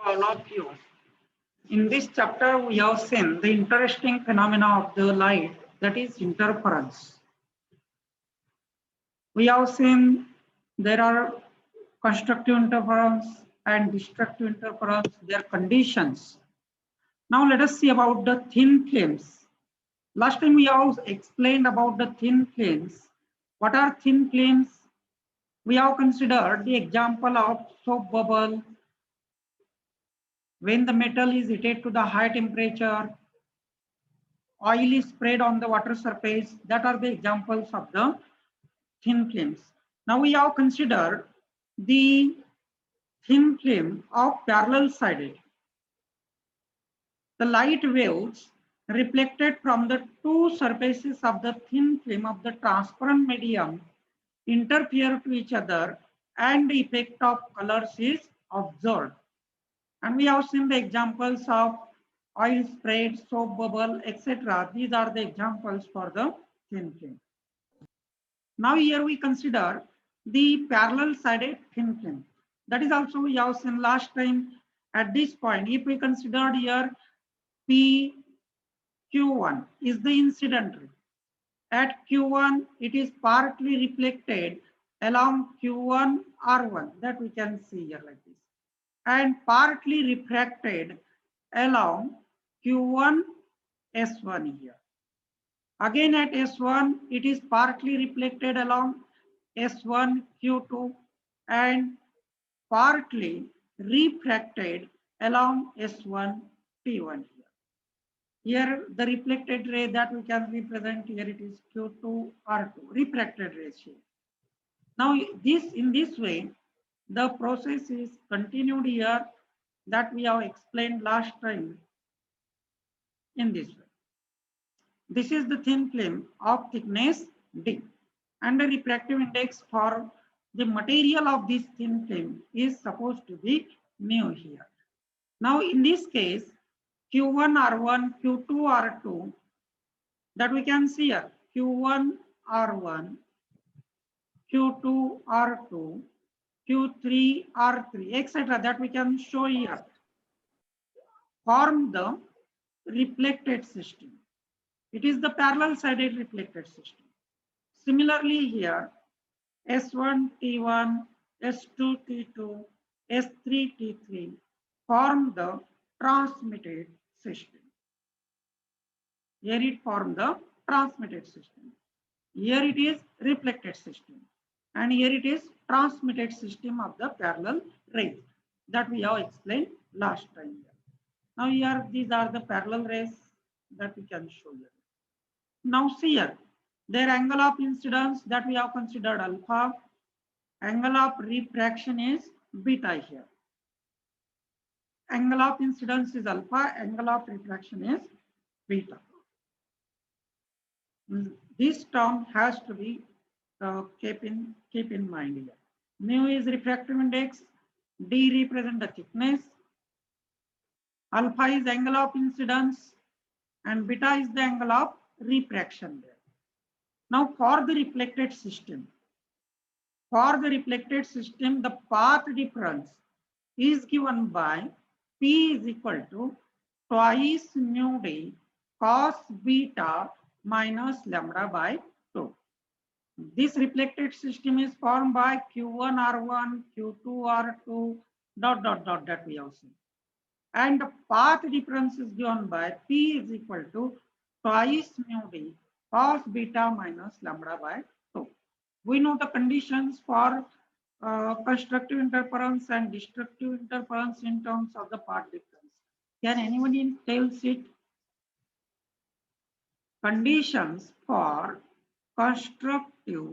all of you. In this chapter, we have seen the interesting phenomena of the light, that is interference. We have seen there are constructive interference and destructive interference, their conditions. Now let us see about the thin films. Last time we have explained about the thin films. What are thin films? We have considered the example of soap bubble. When the metal is heated to the high temperature, oil is sprayed on the water surface. That are the examples of the thin films. Now we have considered the thin film of parallel sided. The light waves reflected from the two surfaces of the thin film of the transparent medium interfere to each other and the effect of colors is observed. And we have seen the examples of oil sprayed, soap bubble, etc. These are the examples for the thin film. Now here we consider the parallel sided thin film. That is also we have seen last time. At this point, if we consider here PQ1 is the incident ray. At Q1, it is partly reflected along Q1 R1, that we can see here like this, and partly refracted along Q1 S1 here. Again at S1, it is partly reflected along S1 Q2 and partly refracted along S1 T1 here. Here the reflected ray that we can represent here, it is Q2 R2, refracted rays here. Now in this way, the process is continued here that we have explained last time in this way. This is the thin film of thickness D, and the refractive index for the material of this thin film is supposed to be mu here. Now in this case, Q1 R1, Q2 R2, that we can see here, Q1 R1, Q2 R2, Q3 R3, etc. that we can show here, form the reflected system. It is the parallel sided reflected system. Similarly here, S1 T1, S2 T2, S3 T3 form the transmitted system. Here it formed the transmitted system. Here it is reflected system. And here it is transmitted system of the parallel rays that we have explained last time here. Now here these are the parallel rays that we can show here. Now see here, their angle of incidence that we have considered alpha, angle of refraction is beta here. Angle of incidence is alpha, angle of refraction is beta. This term has to be keep in mind here. Mu is refractive index, D represent the thickness, alpha is angle of incidence, and beta is the angle of refraction there. Now for the reflected system, the path difference is given by P is equal to twice mu D cos beta minus lambda by 2. This reflected system is formed by Q1 R1, Q2 R2, ... that we have seen. And the path difference is given by P is equal to twice mu D cos beta minus lambda by 2. We know the conditions for constructive interference and destructive interference in terms of the path difference. Can anybody tell it? Conditions for constructive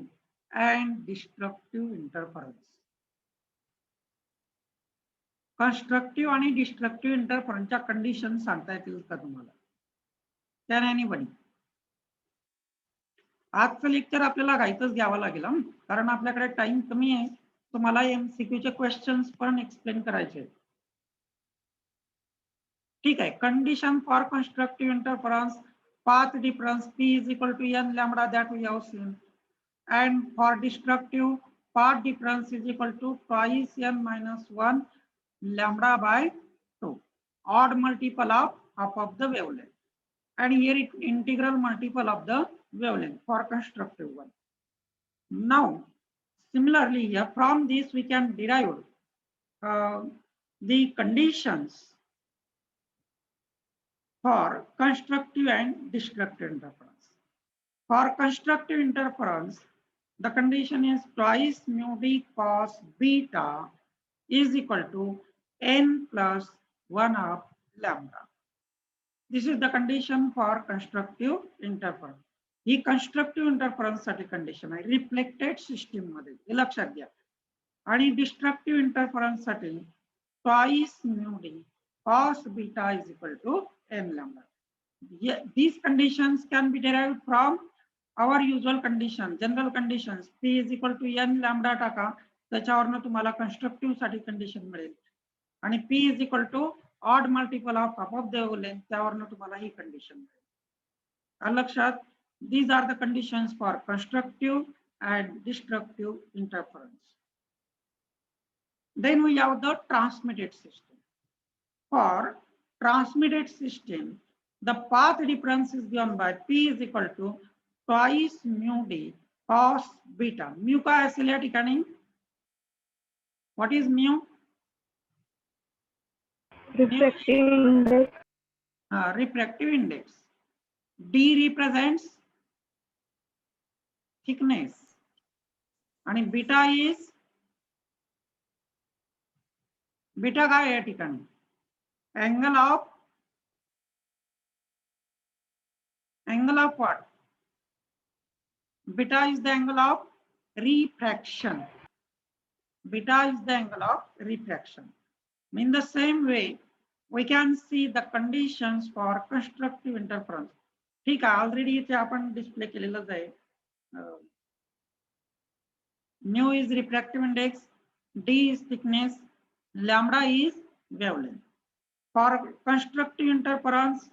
and destructive interference. Constructive and destructive interference conditions सांगता येतील का तुम्हाला? Can anybody? आजचं lecture आपल्याला घाईतच घ्यावं लागेल कारण आपल्याकडे टाइम कमी आहे. तुम्हाला MCQ चे क्वेश्चन्स पण एक्सप्लेन करायचे आहेत. ठीक आहे. Condition for constructive interference, path difference P is equal to n lambda that we have seen, and for destructive path difference is equal to twice n minus 1 lambda by odd multiple of half of the wavelength. And here it integral multiple of the wavelength for constructive one. Now, similarly, here from this we can derive the conditions for constructive and destructive interference. For constructive interference, the condition is twice mu d cos beta is equal to n plus 1 of lambda. This is the condition for constructive interference. He constructive interference साठी condition आहे reflected system मध्ये, हे लक्षात घ्या. आणि destructive interference साठी twice mu d cos beta is equal to n lambda. These conditions can be derived from our usual condition, general conditions. P is equal to n lambda टाका, त्याच्यावरनं तुम्हाला constructive साठी condition मिळेल. आणि P is equal to odd multiple of half of the wavelength, त्यावरनं तुम्हाला ही condition मिळेल. लक्षात, these are the conditions for constructive and destructive interference. Then we have the transmitted system. For transmitted system, the path difference is given by P is equal to twice mu d cos beta. Mu काय असेल या ठिकाणी? What is mu? Refractive index. Refractive index. D represents thickness and beta is beta काय या ठिकाणी? Angle of what? Beta is the angle of refraction. Beta is the angle of refraction. In the same way, we can see the conditions for constructive interference. ठीक आहे, already इथे आपण display केलेलंच आहे. Mu is refractive index, D is thickness, lambda is wavelength. For constructive interference,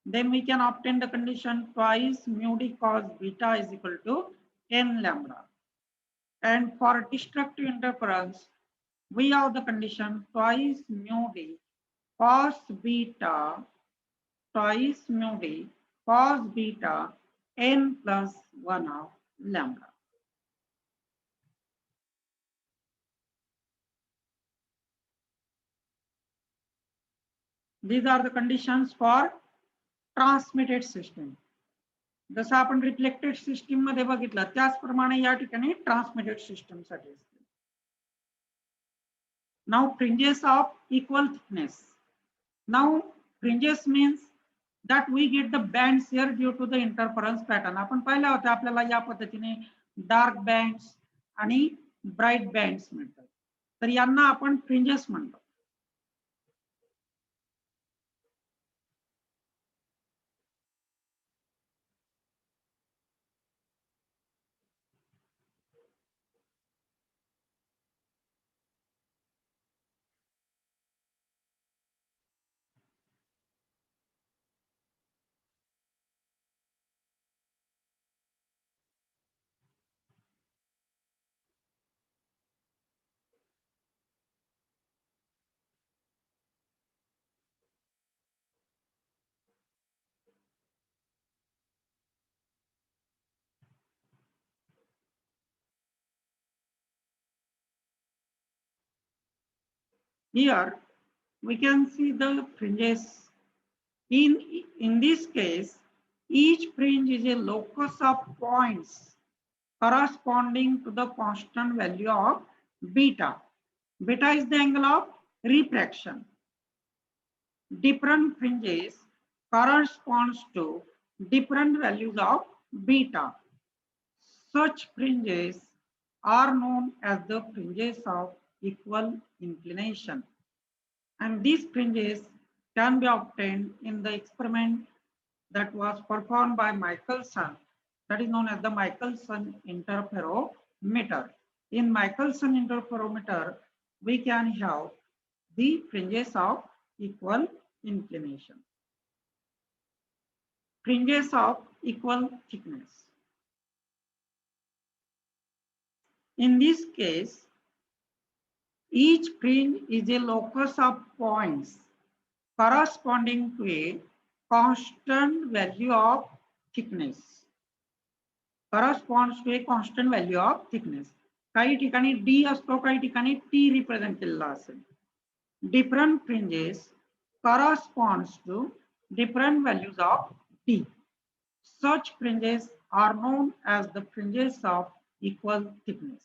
then we can obtain the condition twice mu d cos beta is equal to n lambda. And for destructive interference, we have the condition twice mu d cos beta, twice mu d cos beta n plus 1 of lambda. These are the conditions for transmitted system. जसं आपण reflected system मध्ये बघितलं त्याचप्रमाणे या ठिकाणी transmitted system साठी असते. Now fringes of equal thickness. Now fringes means that we get the bands here due to the interference pattern. आपण पाहिलं होतं आपल्याला या पद्धतीने डार्क बँड्स आणि ब्राईट बँड्स मिळतात, तर यांना आपण फ्रिंजेस म्हणतो. Here we can see the fringes. In this case, each fringe is a locus of points corresponding to the constant value of beta. Beta is the angle of refraction. Different fringes corresponds to different values of beta. Such fringes are known as the fringes of equal inclination, and these fringes can be obtained in the experiment that was performed by Michelson, that is known as the Michelson interferometer. In Michelson interferometer, we can have the fringes of equal inclination, fringes of equal thickness. In this case, each fringe is a locus of points corresponding to a constant value of thickness. Corresponds to a constant value of thickness. काही ठिकाणी D असतो, काही ठिकाणी T represent केलेला असेल. Different fringes corresponds to different values of D. Such fringes are known as the fringes of equal thickness.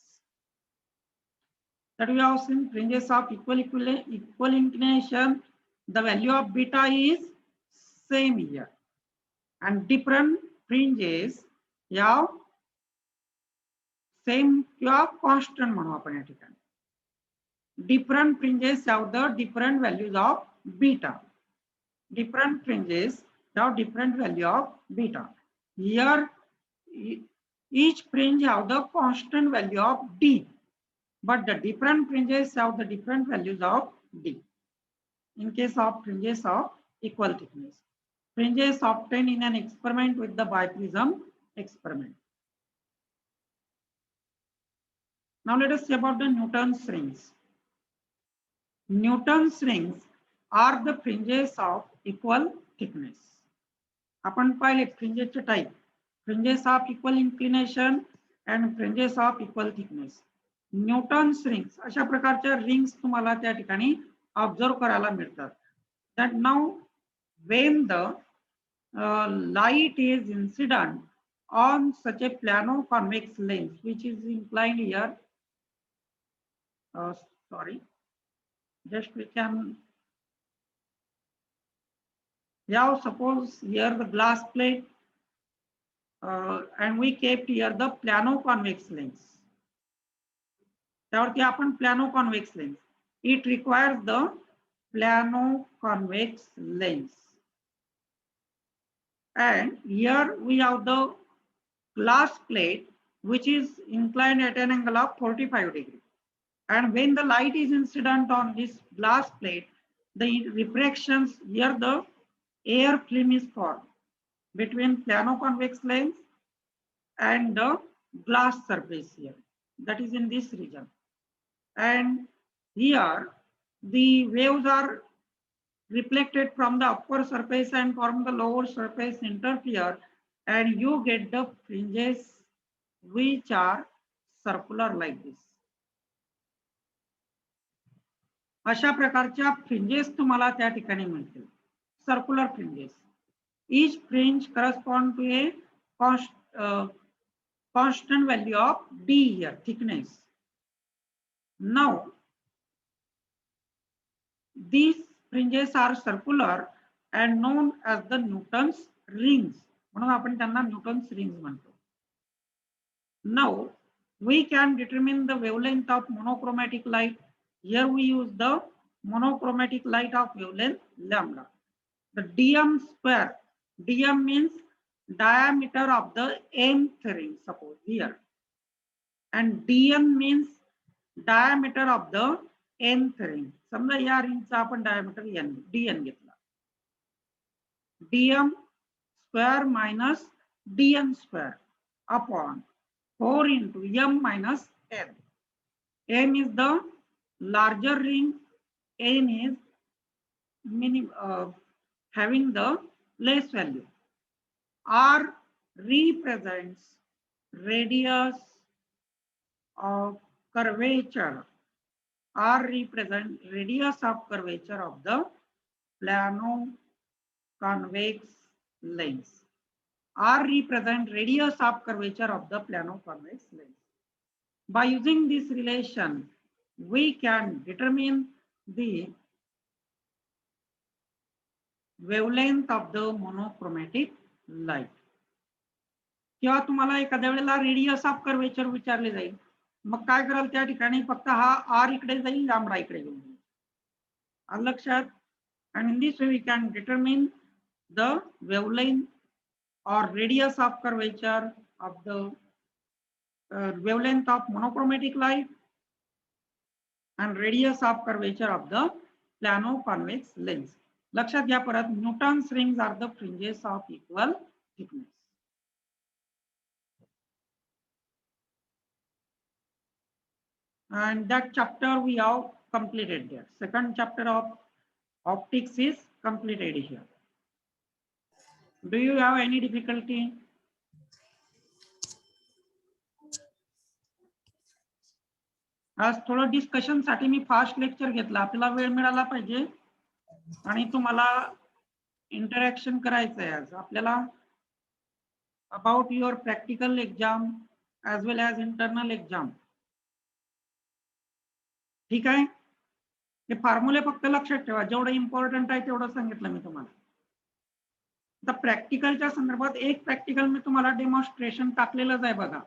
That we have seen fringes of equal inclination, the value of beta is same here, and different fringes have same किंवा constant म्हणू आपण या ठिकाणी. Different fringes have the different values of beta. Different fringes have different value of beta. Here each fringe have the constant value of D, but the different fringes have the different values of D. In case of fringes of equal thickness, fringes obtained in an experiment with the biprism experiment. Now let us see about the Newton's rings. Newton's rings are the fringes of equal thickness. आपण पाहिले fringes type, fringes of equal inclination and fringes of equal thickness. Newton's rings अशा प्रकारच्या rings तुम्हाला त्या ठिकाणी observe करायला मिळतात. That now when the light is incident on such a plano convex lens which is inclined here, sorry, just we can, yeah, suppose here the glass plate and we kept here the plano convex lens. त्यावरती आपण plano convex lens. It requires the plano convex lens. And here we have the glass plate which is inclined at an angle of 45 degrees. And when the light is incident on this glass plate, the refractions here, the air film is formed between plano convex lens and the glass surface here, that is in this region. And here the waves are reflected from the upper surface and from the lower surface interfere, and you get the fringes which are circular like this. अशा प्रकारच्या fringes तुम्हाला त्या ठिकाणी मिळतील, circular fringes. Each fringe correspond to a constant value of D here, thickness. Now these fringes are circular and known as the Newton's rings. म्हणून आपण त्यांना Newton's rings म्हणतो. Now we can determine the wavelength of monochromatic light. Here we use the monochromatic light of wavelength lambda. The dm square, dm means diameter of the nth ring, suppose here, and dn means diameter of the nth ring. समजा या रिंगचा आपण diameter dn घेतला. dm square minus dn square upon 4 into m minus n. M is the larger ring, n is having the less value. R represents radius of curvature. R represents radius of curvature of the plano convex lens. R represents radius of curvature of the plano convex lens. By using this relation, we can determine the wavelength of the monochromatic light. किंवा तुम्हाला एखाद्या वेळेला radius of curvature विचारले जाईल, मग काय कराल त्या ठिकाणी फक्त हा आर इकडे जाईल, लॅम्बडा इकडे घेऊन जाईल. आलं लक्षात? And in this way we can determine the wavelength or radius of curvature of the wavelength of monochromatic light and radius of curvature of the plano convex lens. लक्षात घ्या परत, Newton's rings are the fringes of equal thickness. And that chapter we have completed there. Second chapter of optics is completed here. Do you have any difficulty? आज थोडं discussion साठी मी fast lecture घेतला. आपल्याला वेळ मिळाला पाहिजे आणि तुम्हाला इंटरॅक्शन करायचं आहे आज आपल्याला about your practical exam as well as internal exam. ठीक आहे. हे फॉर्म्युले फक्त लक्षात ठेवा. जेवढं इम्पॉर्टंट आहे तेवढं सांगितलं मी तुम्हाला. आता प्रॅक्टिकलच्या संदर्भात एक प्रॅक्टिकल मी तुम्हाला डेमॉन्स्ट्रेशन टाकलेलंच आहे बघा.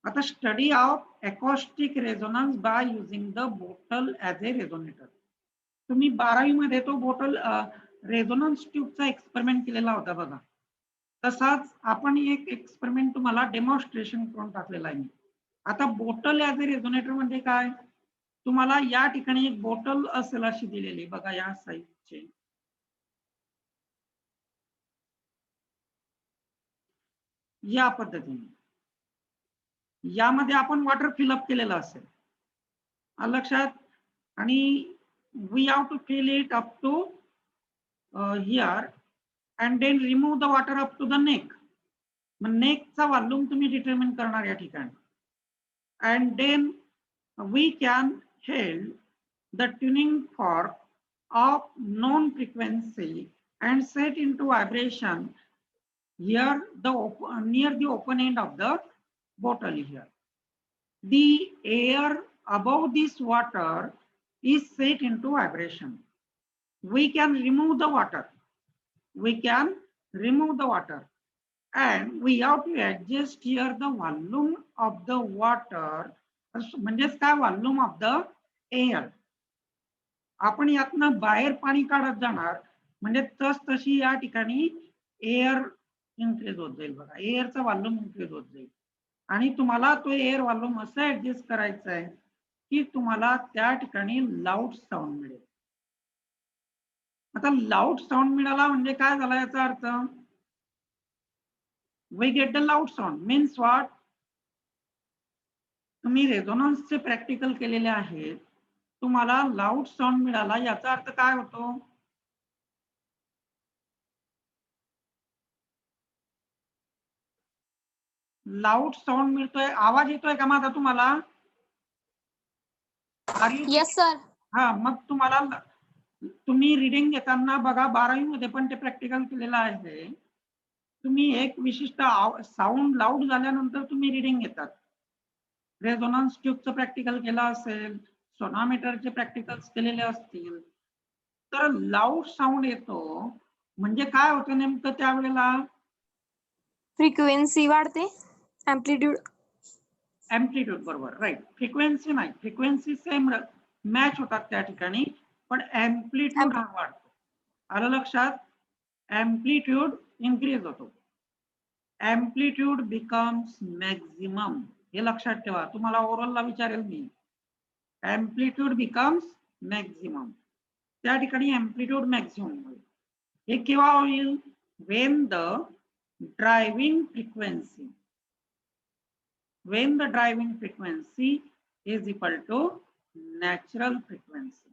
आता study of acoustic resonance by using the bottle as A resonator. तुम्ही 12वी मध्ये तो बोटल रेझोनन्स ट्यूबचा एक्सपेरिमेंट केलेला होता बघा. तसाच आपण एक एक्सपेरिमेंट तुम्हाला डेमॉन्स्ट्रेशन करून टाकलेला आहे. आता बोटल ॲज ए रेझोनेटर म्हणजे काय? तुम्हाला या ठिकाणी एक बोटल असेल अशी दिलेली बघा या साईजची. या पद्धतीने यामध्ये आपण वॉटर फिलअप केलेलं असेल लक्षात. आणि we have to fill it up to here and then remove the water up to the neck. मग नेकचा व्हॉल्यूम तुम्ही डिटरमिन करणार या ठिकाणी. And then we can held the tuning fork of known frequency and set into vibration here near the open end of the bottle here. The air above this water is set into vibration. We can remove the water. We can remove the water. And we have to adjust here the volume of the water. म्हणजेच काय volume of the air. आपण यातनं बाहेर पाणी काढत जाणार म्हणजे तशी या ठिकाणी एअर इन्क्रीज होत जाईल बघा. एअरचा व्हॉल्यूम इन्क्रीज होत जाईल आणि तुम्हाला तो एअर व्हॉल्यूम असं ऍडजस्ट करायचा आहे की तुम्हाला त्या ठिकाणी लाऊड साऊंड मिळेल. आता लाऊड साऊंड मिळाला म्हणजे काय झाला याचा अर्थ? We get the loud sound means what? तुम्ही रेझोनन्सचे प्रॅक्टिकल केलेले आहेत, तुम्हाला लाऊड साऊंड मिळाला याचा अर्थ काय होतो? लाऊड साऊंड मिळतोय. आवाज येतोय का माझा तुम्हाला? Yes sir. हा मग तुम्हाला तुम्ही रिडिंग घेताना बघा 12वी मध्ये पण ते प्रॅक्टिकल केलेलं आहे. तुम्ही एक विशिष्ट साऊंड लाऊड झाल्यानंतर तुम्ही रिडिंग घेतात. रेझोनन्स ट्यूबचं प्रॅक्टिकल केलं असेल, सोनोमीटरचे प्रॅक्टिकल्स केलेले असतील तर लाऊड साऊंड येतो म्हणजे काय होतं नेमकं त्यावेळेला? फ्रिक्वेन्सी वाढते. ऍम्प्लिट्यूड बरोबर राईट. फ्रिक्वेन्सी नाही, फ्रिक्वेन्सी सेम मॅच होतात त्या ठिकाणी पण ऍम्प्लिट्यूड हा वाढतो. आलं लक्षात? ऍम्प्लिट्यूड इन्क्रीज होतो. ऍम्प्लिट्यूड बिकम्स मॅक्झिमम. हे लक्षात ठेवा. तुम्हाला ओरलला विचारेल मी. ऍम्प्लिट्यूड बिकम्स मॅक्झिमम. त्या ठिकाणी ऍम्प्लिट्यूड मॅक्झिमम होईल. हे केव्हा होईल? When the driving frequency when the driving frequency is equal to natural frequency.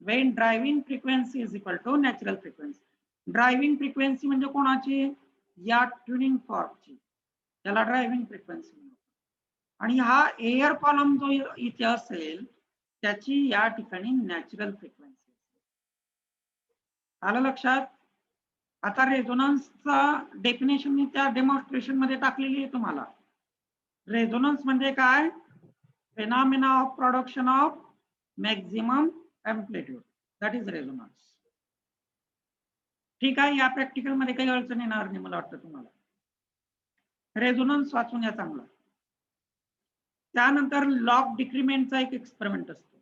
When driving frequency is equal to natural frequency. Driving frequency म्हणजे कोणाची? या ट्युनिंग फॉर्कची. त्याला ड्रायव्हिंग फ्रिक्वेन्सी म्हणतात. आणि हा एअर कॉलम जो इथे असेल त्याची या ठिकाणी नॅचरल फ्रिक्वेन्सी. आलं लक्षात? आता रेझोनन्सचा डेफिनेशन मी त्या डेमॉन्स्ट्रेशन मध्ये टाकलेली आहे तुम्हाला. रेझोनन्स म्हणजे काय? Phenomena of production of maximum amplitude. That is resonance. ठीक आहे. या प्रॅक्टिकल मध्ये काही अडचण येणार नाही मला वाटतं तुम्हाला. रेझोनन्स वाचून या चांगला. त्यानंतर लॉग डिक्रीमेंटचा एक एक्सपेरिमेंट असतो.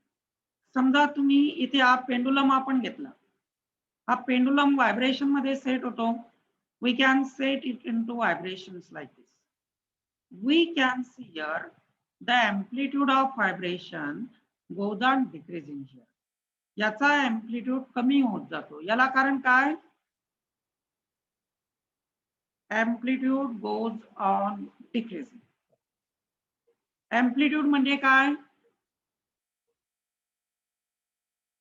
समजा तुम्ही इथे हा पेंडुलम आपण घेतला. हा पेंडुलम व्हायब्रेशन मध्ये सेट होतो. We can set it into vibrations like this. We can see here the amplitude of vibration goes on decreasing here. याचा amplitude कमी होत जातो. याला कारण काय? Amplitude goes on decreasing. Amplitude म्हणजे काय?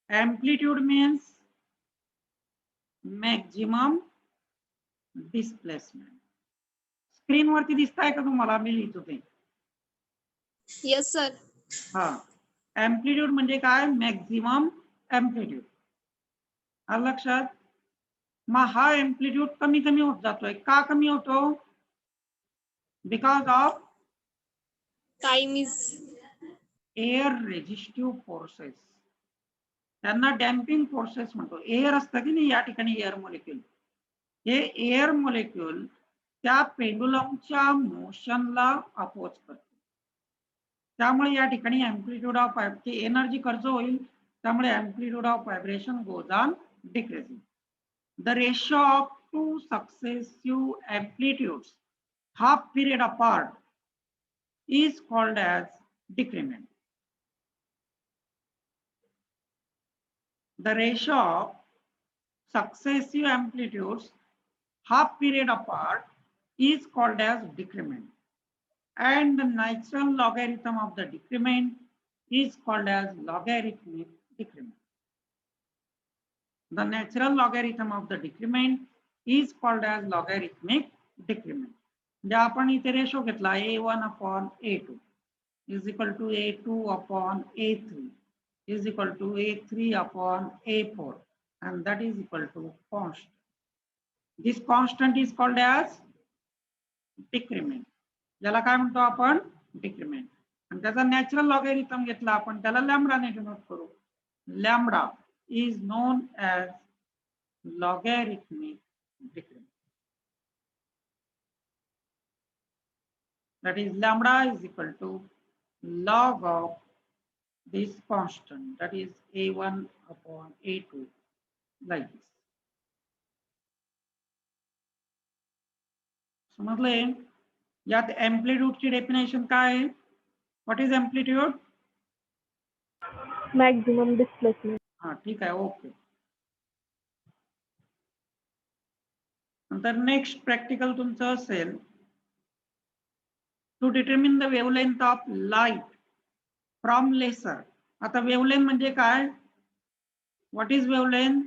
Amplitude means maximum displacement. स्क्रीनवरती दिसताय का तुम्हाला? मी लिहितो ते. Yes sir. हा, एम्प्लिट्यूड म्हणजे काय? Maximum amplitude. आलं लक्षात? मग हा एम्प्लिट्यूड कमी कमी होत जातोय. का कमी होतो? Because of time is air resistive forces. त्यांना डॅम्पिंग फोर्सेस म्हणतो. एअर असतं की नाही या ठिकाणी, एअर मॉलिक्यूल. हे एअर मॉलिक्यूल त्या पेंडुलमच्या मोशनला अपोज करते. त्यामुळे या ठिकाणी एम्प्लिट्यूड ऑफ एनर्जी खर्च होईल. त्यामुळे amplitude of vibration goes on decreasing. The ratio of two successive amplitudes half period apart is called as decrement. The ratio of successive amplitudes half period apart is called as decrement, and the natural logarithm of the decrement is called as logarithmic decrement. The natural logarithm of the decrement is called as logarithmic decrement. म्हणजे आपण इथे ratio घेतला A1/A2 is equal to A2/A3 is equal to A3/A4, and that is equal to constant. This constant is called as decrement. ज्याला काय म्हणतो आपण? Decrement. आणि त्याचा नॅचरल लॉगॅरिथम घेतला आपण, त्याला लॅम्बडा ने डिनोट करू. Lambda is known as logarithmic decrement. That is lambda is equal to log of this constant, that is A1/A2, like this. समजले? यात एम्प्लिट्यूड ची डेफिनेशन काय आहे? What is amplitude? maximum displacement. हा, ठीक आहे, ओके. नंतर नेक्स्ट प्रॅक्टिकल तुमचं असेल to determine the wavelength of light from laser. आता वेवलेंथ म्हणजे काय? What is wavelength?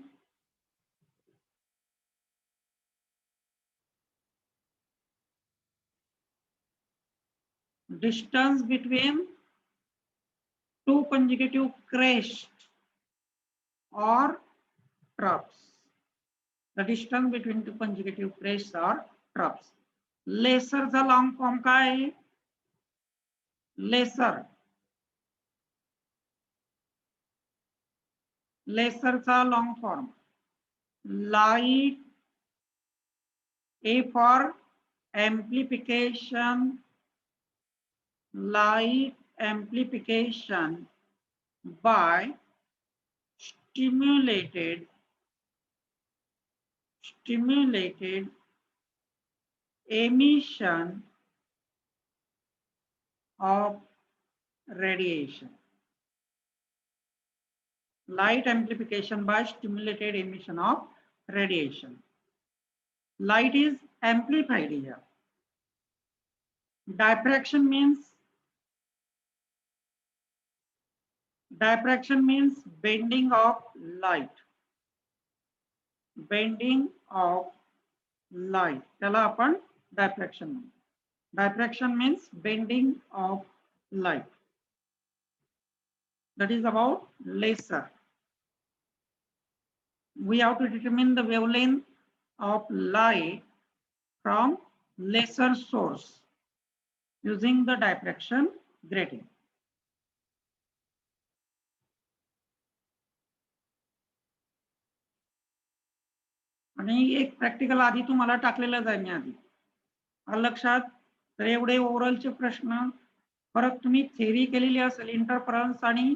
Distance between two consecutive crests or troughs. The distance between two consecutive crests or troughs. Lesser चा long form काय आहे? Laser. Laser चा long form light. A for amplification. Light amplification by stimulated emission of radiation. Light amplification by stimulated emission of radiation. Light is amplified here. Diffraction means bending of light. Bending of light. त्याला आपण diffraction म्हणतो. Diffraction means bending of light. That is about laser. We have to determine the wavelength of light from laser source using the diffraction grating. आणि एक practical आधी तुम्हाला टाकलेलं जाईल मी आधी. लक्षात? तर एवढे ओव्हरऑलचे प्रश्न. परत तुम्ही थेअरी केलेली असेल इंटरफरन्स आणि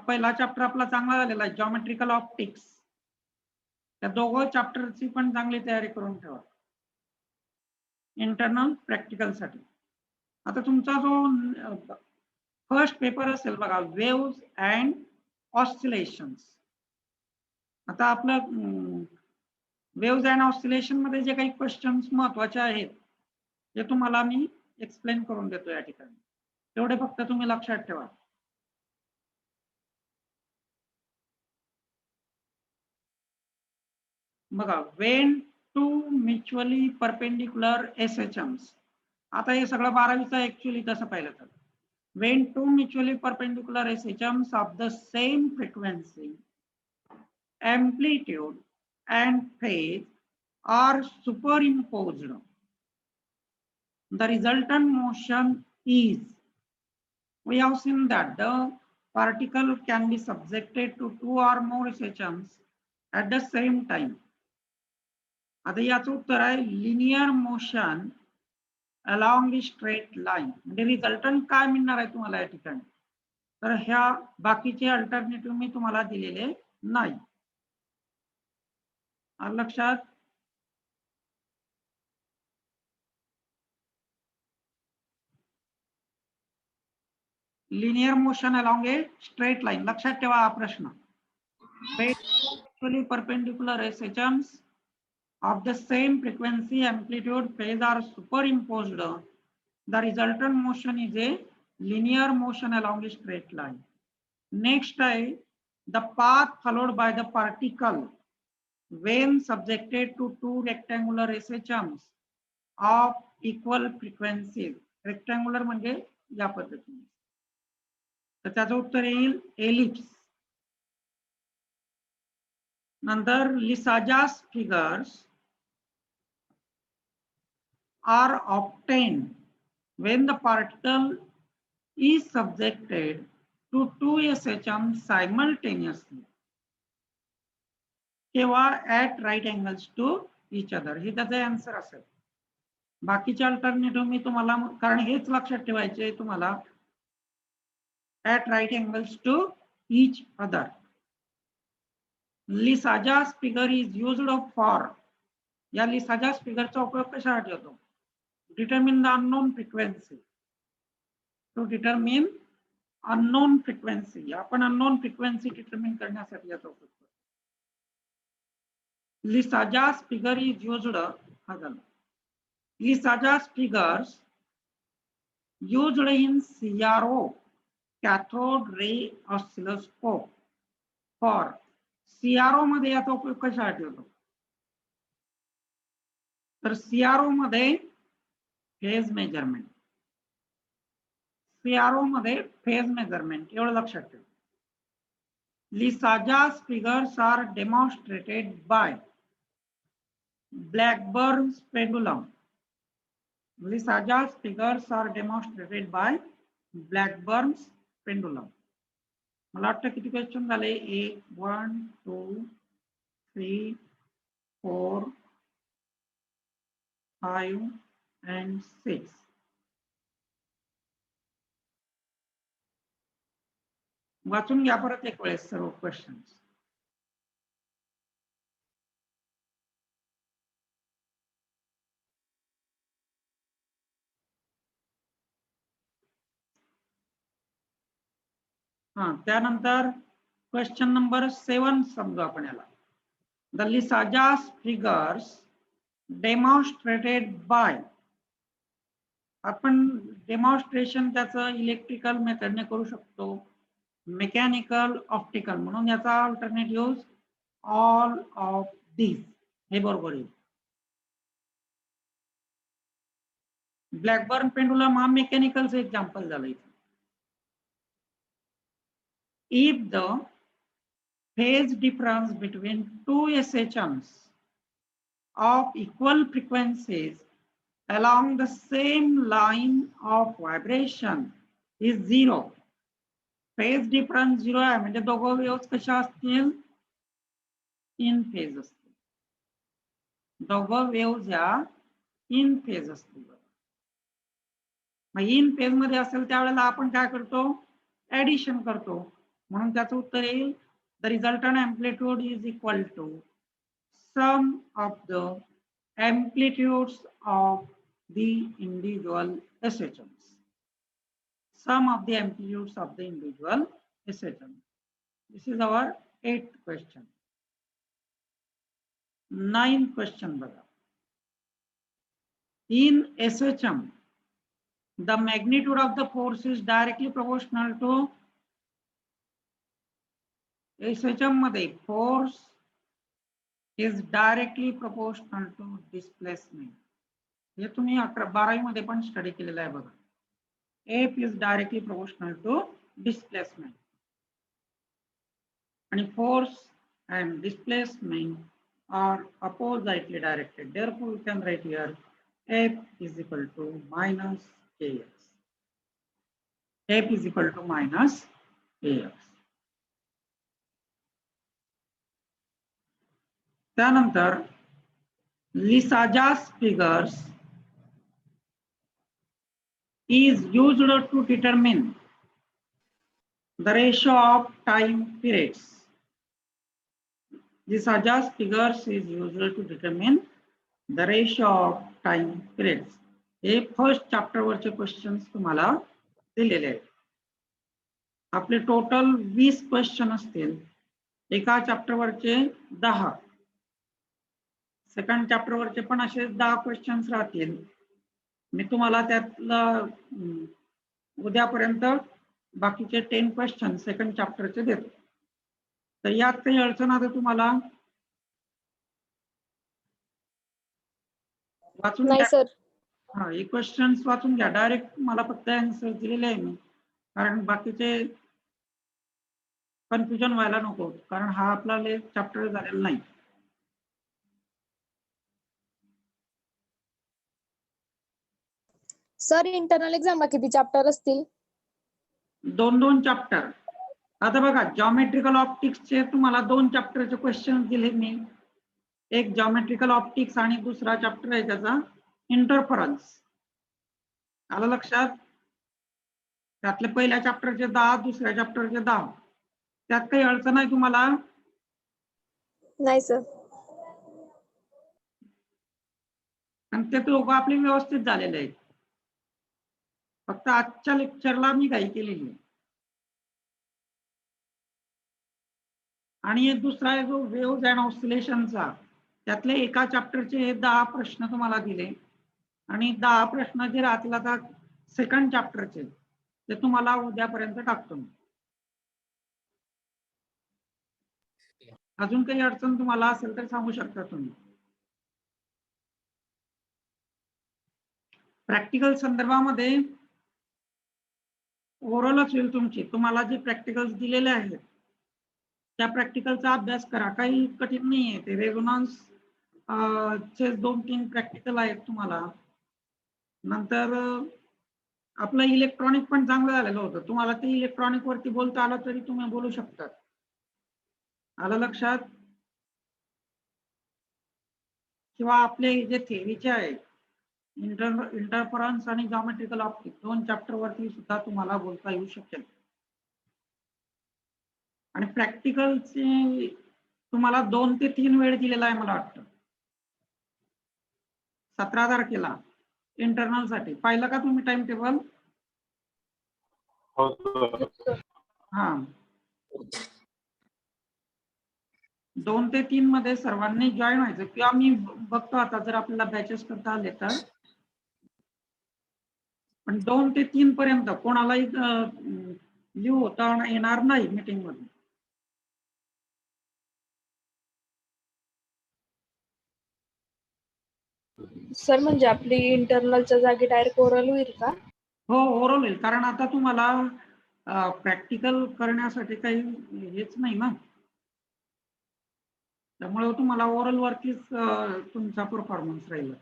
पहिला चॅप्टर आपला चांगला झालेला आहे जॉमेट्रिकल ऑप्टिक्स. त्या दोघं चॅप्टरची पण चांगली तयारी करून ठेवा इंटरनल प्रॅक्टिकल साठी. आता तुमचा जो फर्स्ट पेपर असेल बघा, वेव्स अँड ऑस्सिलेशन्स. आता आपलं वेव्स अँड ऑस्सिलेशन मध्ये जे काही क्वेश्चन्स महत्वाचे आहेत ते तुम्हाला मी एक्सप्लेन करून देतो या ठिकाणी. तेवढे फक्त तुम्ही लक्षात ठेवा. बघा, when two mutually perpendicular SHMs. आता हे सगळं 12वीचं ऍक्च्युअली तसं पाहिलं तर when two mutually perpendicular SHMs of the same frequency, amplitude and phase are superimposed, the resultant motion is, we have seen that the particle can be subjected to two or more SHMs at the same time. आता याचं उत्तर आहे linear motion along the straight line. म्हणजे resultant काय मिळणार आहे तुम्हाला या ठिकाणी, तर ह्या बाकीचे अल्टरनेटिव्ह मी तुम्हाला दिलेले नाही. आलं लक्षात? Linear motion along a straight line, लक्षात ठेवा हा प्रश्न. Perpendicular SHMs of the same frequency, amplitude, phase are superimposed. The resultant motion is a linear motion along a straight line. Next is the path followed by the particle when subjected to two rectangular SHMs of equal frequencies. Rectangular म्हणजे या पद्धतीने, तर त्याचं उत्तर येईल ellipse. नंतर लिसाजास figures are obtained when the particle is subjected to two SHMs simultaneously किंवा at right angles to each other. हे त्याचा आन्सर असेल. बाकीचे अल्टरनेटिव्ह मी तुम्हाला, कारण हेच लक्षात ठेवायचे तुम्हाला, at right angles to each other. Lissajous figure is used for, या लिसाजास फिगरचा उपयोग कशासाठी होतो? Determine the unknown frequency. To determine unknown frequency. आपण unknown frequency determine करण्यासाठी याचा उपयोग करतो. Lisajas figure is used, हा झाला. Lisajas figures used in CRO, cathode ray oscilloscope. For CRO मध्ये याचा उपयोग कशासाठी होतो? तर CRO मध्ये फेज मेजरमेंट, CRO मध्ये फेज मेजरमेंट, एवढं लक्षात ठेवा. Lisajas figures are demonstrated by Blackburn's pendulum. Lisajas figures are demonstrated by Blackburn's pendulum. मला वाटतं किती क्वेश्चन झाले? 1 1 2 3 4 5 and 6. वाचून घ्या परत एक वेळेस सर्व क्वेश्चन्स. त्यानंतर क्वेश्चन नंबर 7 समजू आपण याला. द लिसाजास फिगर्स डेमॉन्स्ट्रेटेड बाय, आपण डेमॉन्स्ट्रेशन त्याचं इलेक्ट्रिकल मेथडने करू शकतो, मेकॅनिकल, ऑप्टिकल, म्हणून याचा अल्टरनेटिव्ह ऑल ऑफ दिस, हे बरोबर आहे. ब्लॅकबर्न पेंडुलम हा मेकॅनिकलचं एक्झाम्पल झालं इथे. If the phase difference between two SHMs of equal frequencies along the same line of vibration is 0, phase difference 0 आहे म्हणजे दोघं वेव्स कशा असतील? इन फेज असतील. दोघं वेव्स या इन फेज असतील. मग इन फेज मध्ये असेल त्यावेळेला आपण काय करतो? ऍडिशन करतो. म्हणून त्याचं उत्तर येईल the resultant amplitude is equal to sum of the amplitudes of the individual SHMs. Sum of the amplitudes of the individual SHM. This is our 8th question. 9th question बघा. In SHM, the magnitude of the force is directly proportional to SHM मध्ये force is directly proportional to displacement. हे तुम्ही 11-12 मध्ये पण study केलेलं आहे बघा. F is directly proportional to displacement. आणि force and displacement are oppositely directed. Therefore, we can write here F is equal to minus Kx. F is equal to minus Kx. त्यानंतर Lissajous figures is used to determine the ratio of time periods. Lissajous figures is used to determine the ratio of time periods. हे first chapter वरचे questions तुम्हाला दिलेले आहेत. आपले total 20 question असतील. एका chapter वरचे 10. सेकंड चॅप्टर वरचे पण असे 10 क्वेश्चन्स राहतील. मी तुम्हाला त्यातलं उद्यापर्यंत बाकीचे 10 क्वेश्चन सेकंड चॅप्टरचे देतो. तर यात काही अडचण आता तुम्हाला वाचून नाही सर. हा, हे क्वेश्चन्स वाचून घ्या. डायरेक्ट मला फक्त आन्सर दिलेले आहे मी, कारण बाकीचे कन्फ्युजन व्हायला नको, कारण हा आपला चॅप्टर झालेला नाही. सर इंटरनल एक्झामला किती चॅप्टर असतील? 2 चॅप्टर. आता बघा, जॉमेट्रिकल ऑप्टिक्सचे तुम्हाला 2 चॅप्टरचे क्वेश्चन दिले मी. एक जॉमेट्रिकल ऑप्टिक्स आणि दुसरा चॅप्टर आहे त्याचा इंटरफरन्स. आलं लक्षात? त्यातले पहिल्या चॅप्टरचे 10, दुसऱ्या चॅप्टरचे 10. त्यात काही अडचण आहे तुम्हाला? नाही सर. आणि ते दोघं आपले व्यवस्थित झालेले आहेत. फक्त आजच्या लेक्चरला मी काही केलेली आहे. आणि एक दुसरा आहे जो वेव्हज अँड ऑसिलेशनचा, त्यातले एका चॅप्टरचे 10 प्रश्न तुम्हाला दिले आणि 10 प्रश्न जे राहतील आता सेकंड चॅप्टरचे ते तुम्हाला उद्यापर्यंत टाकतो. अजून काही अडचण तुम्हाला असेल तर सांगू शकता तुम्ही. प्रॅक्टिकल संदर्भामध्ये ओव्हरऑलच होईल तुमची. तुम्हाला जे प्रॅक्टिकल्स दिलेले आहेत त्या प्रॅक्टिकलचा अभ्यास करा. काही कठीण नाही आहे. ते रेझोनन्स चे 2-3 प्रॅक्टिकल आहेत तुम्हाला. नंतर आपलं इलेक्ट्रॉनिक पण चांगलं झालेलं होतं. तुम्हाला ते इलेक्ट्रॉनिक वरती बोलता आलं तरी तुम्ही बोलू शकता. आलं लक्षात? किंवा आपले जे थेअरीचे आहेत इंटरफरन्स आणि जॉमेट्रिकल ऑप्टिक्स 2 चॅप्टर वरती सुद्धा तुम्हाला बोलता येऊ शकेल. आणि प्रॅक्टिकलचे तुम्हाला 2 ते 3 वेळ दिलेला आहे मला वाटतं. 17 तारखेला इंटरनल साठी. पाहिलं का तुम्ही टाइम टेबल? हा, 2 ते 3 मध्ये सर्वांनी जॉईन व्हायचं. किंवा मी बघतो आता जर आपल्याला बॅचेस करता आले तर. पण 2 ते 3 पर्यंत कोणालाही लिव्ह होता येणार नाही मीटिंग मध्ये. सर म्हणजे आपली इंटरनलच्या जागी डायरेक्ट ओरल होईल का? हो, ओरल होईल. कारण आता तुम्हाला प्रॅक्टिकल करण्यासाठी काही हेच नाही ना, त्यामुळे तुम्हाला ओरल वरतीच तुमचा परफॉर्मन्स राहील.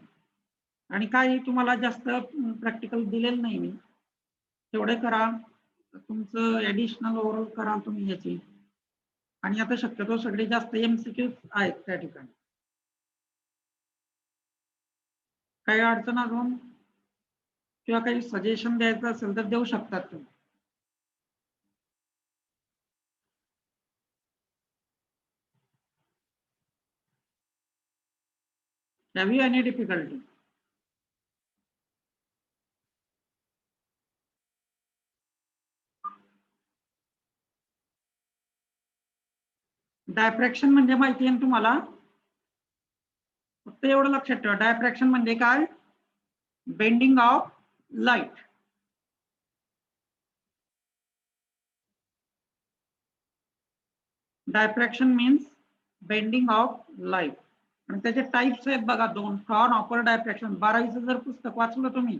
आणि काही तुम्हाला जास्त प्रॅक्टिकल दिलेलं नाही मी. तेवढे करा, तुमचं ऍडिशनल ओरल करा तुम्ही याची. आणि आता शक्यतो सगळे जास्त MCQ आहेत त्या ठिकाणी. काही अडचण अजून किंवा काही सजेशन द्यायचं असेल तर देऊ शकतात तुम्ही. Have you any difficulty? डायफ्रॅक्शन म्हणजे माहिती आहे तुम्हाला? फक्त एवढं लक्षात ठेवा, डायफ्रॅक्शन म्हणजे काय? Bending of light. Diffraction means bending of light. आणि त्याचे टाइप्स आहेत बघा दोन, फ्रॉन अपर डायफ्रॅक्शन. 12वीचं जर पुस्तक वाचलं तुम्ही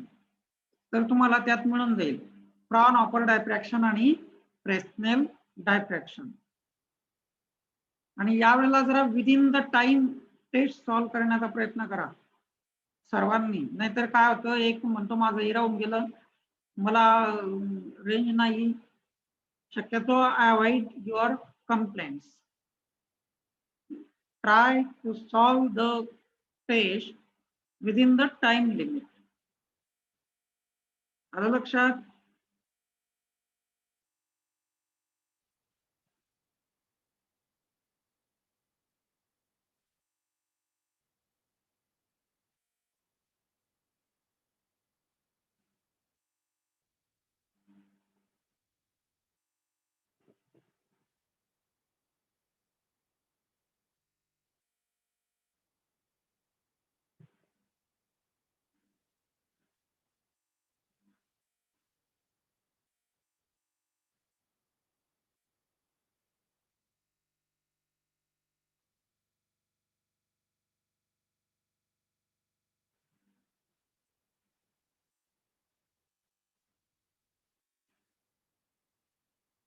तर तुम्हाला त्यात मिळून जाईल फ्रॉन अपर डायफ्रॅक्शन आणि फ्रेस्नेल डायफ्रॅक्शन. आणि यावेळेला जरा within the time test solve करण्याचा प्रयत्न करा सर्वांनी, नाहीतर काय होतं एक म्हणतो माझं हे राहून गेलं, मला रेंज नाही. शक्यतो avoid your complaints. Try to solve the test within the time limit. आलं लक्षात?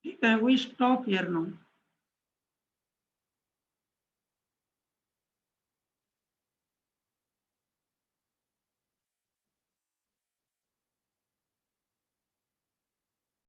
ठीक आहे, वी स्टॉप हिअर नाउ.